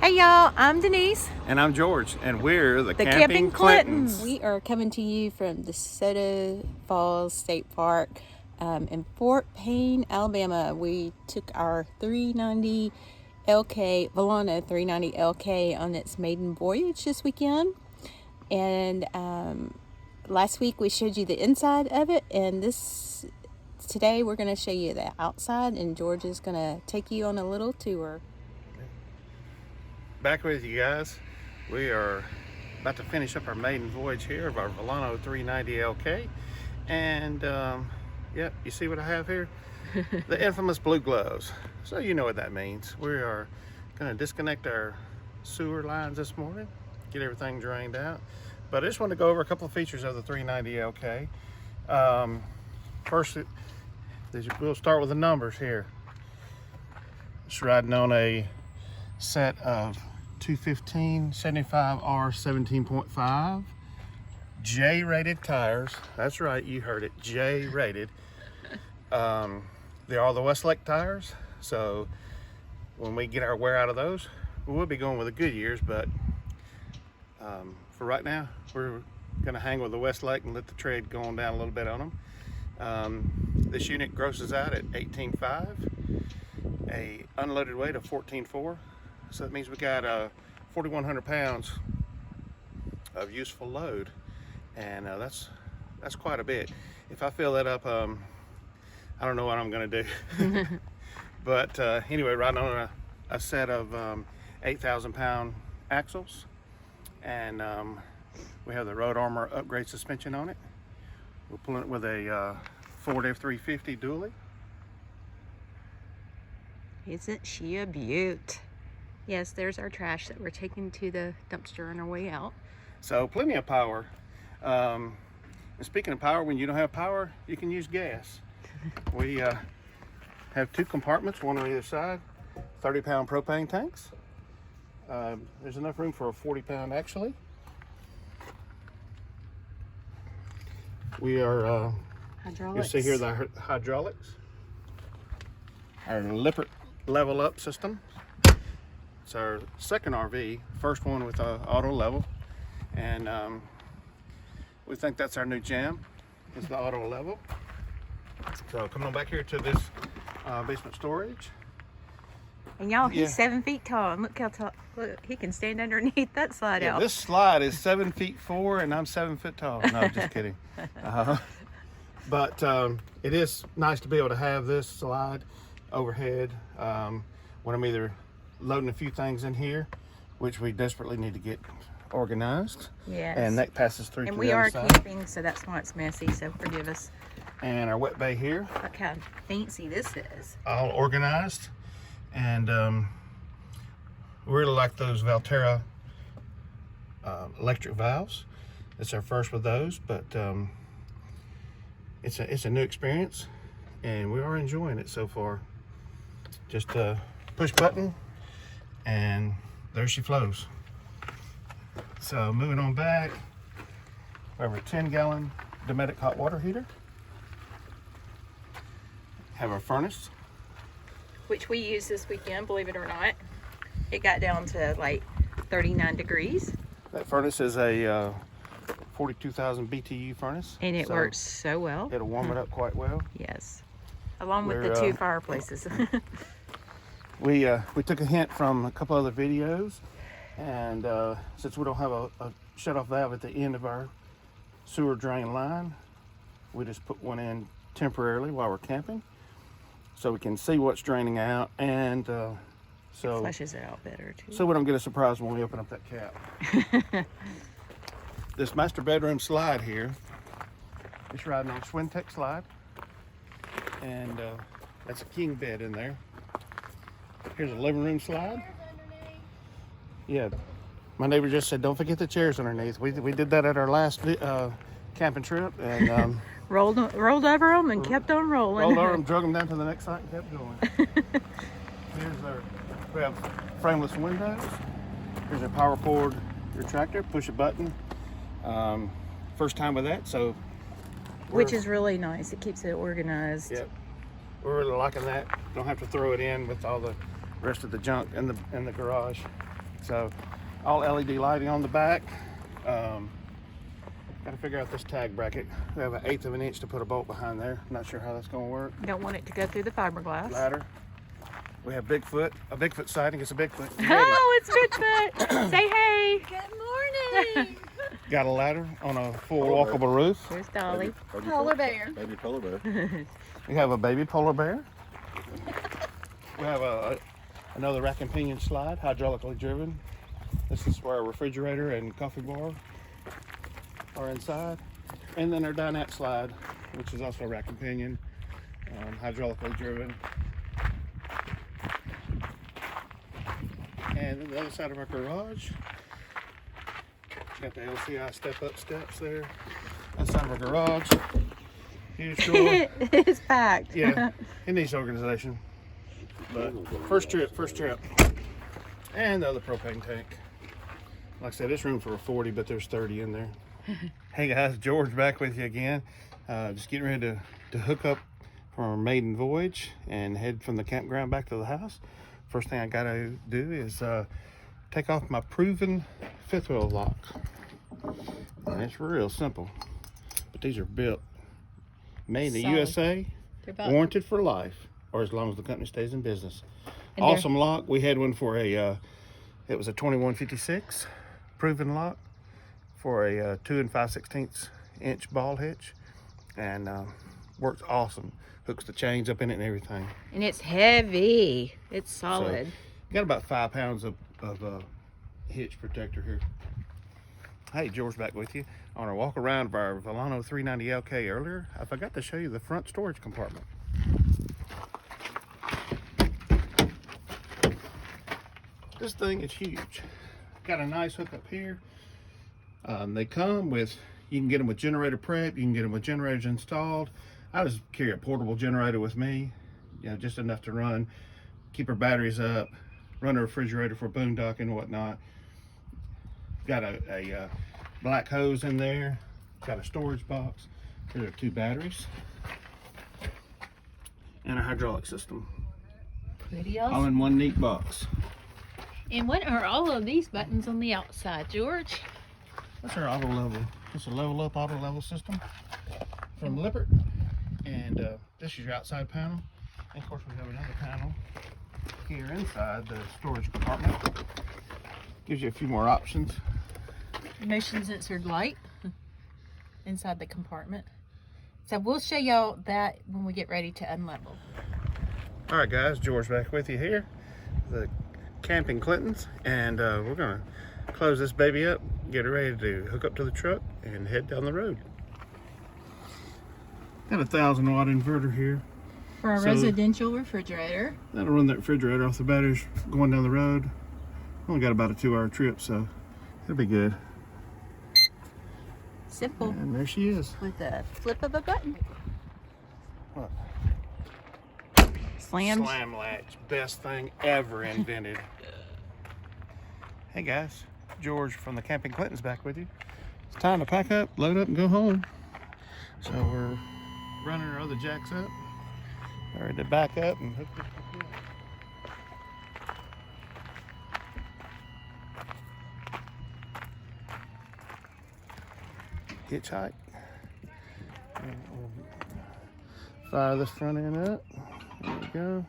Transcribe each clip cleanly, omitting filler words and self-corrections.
Hey y'all, I'm Denise. And I'm George, and we're the Camping Clintons. We are coming to you from DeSoto Falls State Park in Fort Payne, Alabama. We took our 390 LK, Vilano 390 LK on its maiden voyage this weekend. And last week we showed you the inside of it, and today we're going to show you the outside, and George is going to take you on a little tour. Back with you guys. We are about to finish up our maiden voyage here of our Vilano 390 LK. And yeah, you see what I have here? The infamous blue gloves. So you know what that means. We are going to disconnect our sewer lines this morning, get everything drained out. But I just want to go over a couple of features of the 390 LK. First, we'll start with the numbers here. It's riding on a set of 215 75R 17.5 J-rated tires. That's right, you heard it, J-rated. They are the Westlake tires, so when we get our wear out of those, we will be going with the Goodyears, but for right now, we're gonna hang with the Westlake and let the tread go on down a little bit on them. This unit grosses out at 18.5, a unloaded weight of 14.4. So that means we got 4,100 pounds of useful load, and that's quite a bit. If I fill that up, I don't know what I'm gonna do. But anyway, riding on a set of 8,000 pound axles, and we have the Road Armor upgrade suspension on it. We're pulling it with a Ford F350 dually. Isn't she a beaut? Yes, there's our trash that we're taking to the dumpster on our way out. So plenty of power. And speaking of power, when you don't have power, you can use gas. We have two compartments, one on either side, 30-pound propane tanks. There's enough room for a 40-pound actually. We are, you see here the hydraulics, our Lippert level up system. It's our second RV, first one with auto level, and we think that's our new jam, is the auto level. So coming on back here to this basement storage. And y'all, he's 7 feet tall, and look how tall, look, he can stand underneath that slide out. This slide is 7'4", and I'm 7 foot tall. No, just kidding. But it is nice to be able to have this slide overhead when I'm either loading a few things in here, which we desperately need to get organized. Yes. And that passes through. And to we the are other side. camping, so that's why it's messy, so forgive us. And our wet bay here. Look how fancy this is. All organized. And we really like those Valterra electric valves. It's our first with those, but it's a new experience, and we are enjoying it so far. Just push button, and there she flows. So moving on back, we have a 10-gallon Dometic hot water heater. Have our furnace, which we used this weekend, believe it or not. It got down to like 39 degrees. That furnace is a 42,000 BTU furnace. And it works so well. It'll warm it up quite well. Yes. Along with the two fireplaces. We took a hint from a couple other videos, and since we don't have a shut-off valve at the end of our sewer drain line, we just put one in temporarily while we're camping, so we can see what's draining out, and so it flushes it out better too. So we don't get a surprise when we open up that cap. This master bedroom slide here, it's riding on a Swintech slide, and that's a king bed in there. Here's a living room slide. Yeah, my neighbor just said, don't forget the chairs underneath. We did that at our last camping trip, and rolled over them and kept on rolling. Rolled over them, drug them down to the next site, and kept going. We have frameless windows. Here's a power cord retractor. Push a button. First time with that, so which is really nice. It keeps it organized. Yep, we're really liking that. Don't have to throw it in with all the rest of the junk in the garage. So all LED lighting on the back. Got to figure out this tag bracket. We have 1/8 of an inch to put a bolt behind there. Not sure how that's going to work. Don't want it to go through the fiberglass. Ladder. We have Bigfoot. A Bigfoot sighting. It's a Bigfoot. Oh, it's Bigfoot. Say hey. Good morning. Got a ladder on a full walkable roof. There's Dolly. Polar bear. Baby polar bear. We have a baby polar bear. We have another rack and pinion slide, hydraulically driven. This is where our refrigerator and coffee bar are inside. And then our dinette slide, which is also rack and pinion, hydraulically driven. And then the other side of our garage, got the LCI step-up steps there. That side of our garage, huge door. It's packed. Yeah, it needs organization. But first trip. And the other propane tank. Like I said, this room for a 40, but there's 30 in there. Hey guys, George back with you again. Just getting ready to hook up for our maiden voyage and head from the campground back to the house. First thing I gotta do is take off my proven fifth wheel lock. And it's real simple. But these are built, made in the USA, warranted for life, or as long as the company stays in business. And awesome lock. We had one for a, it was a 2156 proven lock for a 2 5/16 inch ball hitch, and works awesome. Hooks the chains up in it and everything. And it's heavy. It's solid. So, got about 5 pounds of hitch protector here. Hey, George back with you on our walk around of our Vilano 390 LK earlier. I forgot to show you the front storage compartment. This thing is huge. Got a nice hookup here. They come with, you can get them with generator prep, you can get them with generators installed. I just carry a portable generator with me, you know, just enough to run, keep our batteries up, run a refrigerator for boondocking and whatnot. Got a black hose in there, got a storage box. There are 2 batteries and a hydraulic system. Pretty All awesome. in one neat box. And what are all of these buttons on the outside, George? That's our auto level. It's a level up auto level system from Lippert. And this is your outside panel. And of course we have another panel here inside the storage compartment. Gives you a few more options. Motion sensored light inside the compartment. So we'll show y'all that when we get ready to unlevel. All right guys, George back with you here. The Camping Clintons, and we're gonna close this baby up, get it ready to hook up to the truck and head down the road. Got a 1,000-watt inverter here For a residential refrigerator. that'll run that refrigerator off the batteries going down the road. Only got about a 2-hour trip, so it'll be good. Simple. And there she is. With a flip of a button. What? Slams. Slam latch, best thing ever invented. Hey guys, George from the Camping Clintons back with you. It's time to pack up, load up, and go home. So we're running our other jacks up. Ready to back up and hook this up. Hitch height. And we'll fire this front end up. There we go.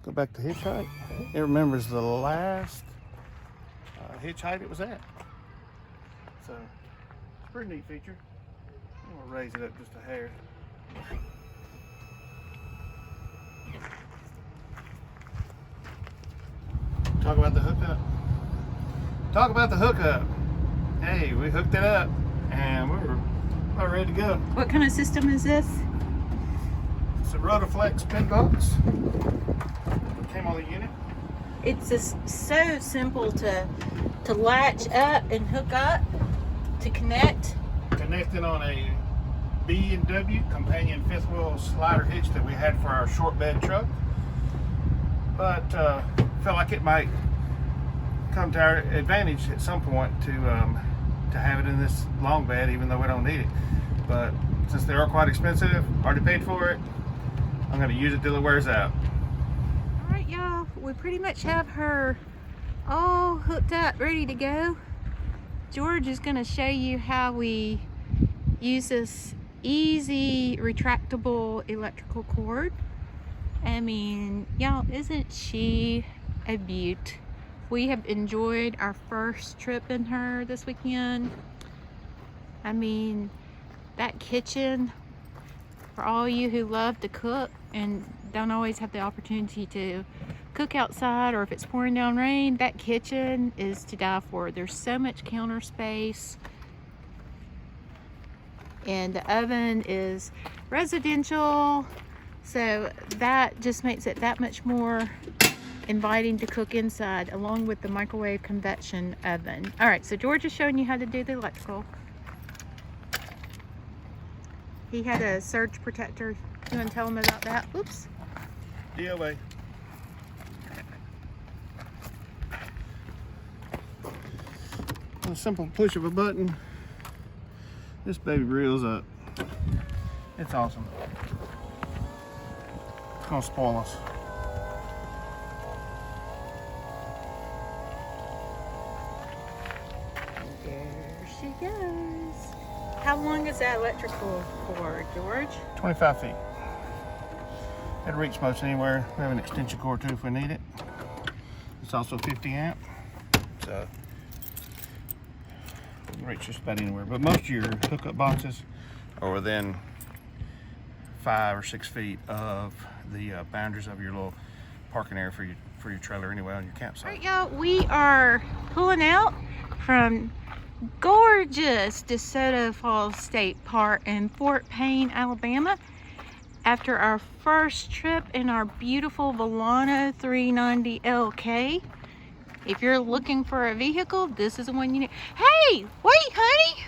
Go back to hitch height. It remembers the last hitch height it was at. So it's a pretty neat feature. I'm gonna raise it up just a hair. Talk about the hookup. Talk about the hookup. Hey, we hooked it up and we're about ready to go. What kind of system is this? It's a Rotaflex pin box. Came on the unit. It's just so simple to latch up and hook up, to connect. Connected on a B&W companion fifth wheel slider hitch that we had for our short bed truck. But felt like it might come to our advantage at some point to have it in this long bed, even though we don't need it. But since they are quite expensive, already paid for it, I'm going to use it till it wears out. All right, y'all, we pretty much have her all hooked up, ready to go. George is gonna show you how we use this easy retractable electrical cord. I mean, y'all, isn't she a beaut? We have enjoyed our first trip in her this weekend. I mean, that kitchen, for all you who love to cook and don't always have the opportunity to cook outside, or if it's pouring down rain, that kitchen is to die for. There's so much counter space, and the oven is residential, so that just makes it that much more inviting to cook inside, along with the microwave convection oven. All right, so George is showing you how to do the electrical. He had a surge protector. You want to tell him about that? Oops. DOA. A simple push of a button, this baby reels up. It's awesome. It's gonna spoil us. There she goes. How long is that electrical cord, George? 25 feet. It'll reach most anywhere. We have an extension cord too if we need it. It's also 50 amp, so we can reach just about anywhere. But most of your hookup boxes are within 5 or 6 feet of the boundaries of your little parking area for your trailer anyway on your campsite. All right, y'all, we are pulling out from gorgeous DeSoto Falls State Park in Fort Payne, Alabama, after our first trip in our beautiful Vilano 390 LK. If you're looking for a vehicle, this is the one you need. Hey, wait, honey.